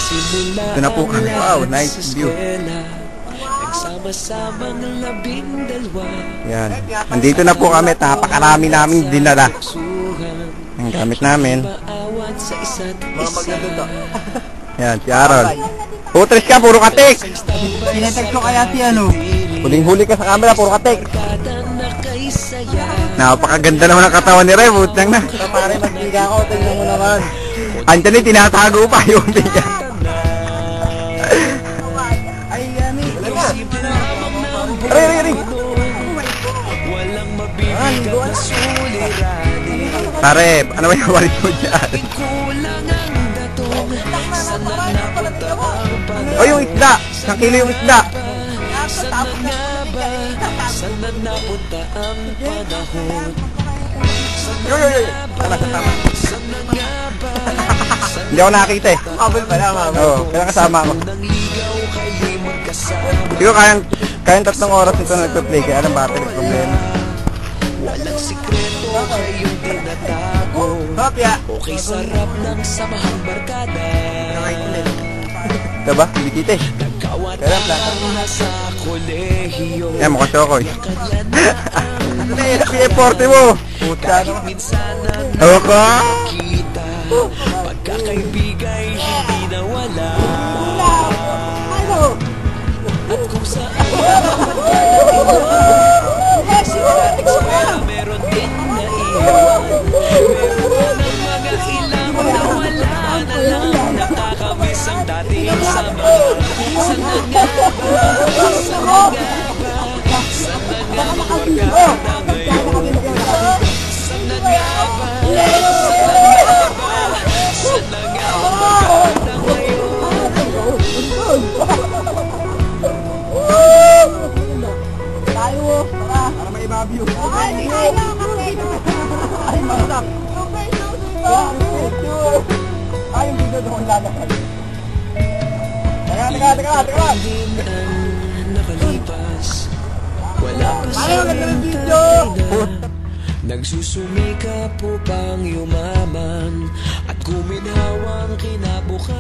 Ito na po kami. Wow, nice view. Yan. Nandito na po kami. Napakarami namin dinala. Ang gamit namin. Mga maganda. Yan, si Aaron. Putres ka, puro katik. Pinatag ko kaya si ano. Huling-huli ka sa camera, puro katik. Napakaganda naman ang katawan ni Rev. Utang na. Pare, magbiga ako. Tingnan mo naman. Anthony, tinatago pa yung biga. Ay, yani. Aray. Pare, ano ba yung walit mo dyan? O yung isda! 1 kilo yung isda! Tama. Hindi ako nakakita eh. Mabel pala, mabel. Oo, kaya kasama ako. Siguro kayang 3 oras nito na nagpa-play kaya anong battery problema. Walang sikreto kayong tinatago. Hopya! Okay, sarap ng samahang barkada. Ito ba? Hindi kita eh. Kaya plata sa kolehiyo. Yan, mukha Shokoy. Ano yung PF40 mo? Puta naman. Ewa ka? Kita, pagkakaibigay hindi nawala. At kung saan sinatik sa pera, meron din na iwan. Meron ng mga ilang na wala na lang. Nakakamiss ang dating sama. Sana nga ba? Sana nga ba? Sana nga magkakata ngayon? Sana nga ba? Sana nga ba? Sana nga magkakata ngayon? Tayo, para may mabiyok. Ay, masak. Ay, yung video doon lalakad. Teka. Nakalipas, wala pa sa video. Nagsusumikap upang yumaman at kuminhawang kinabukasan.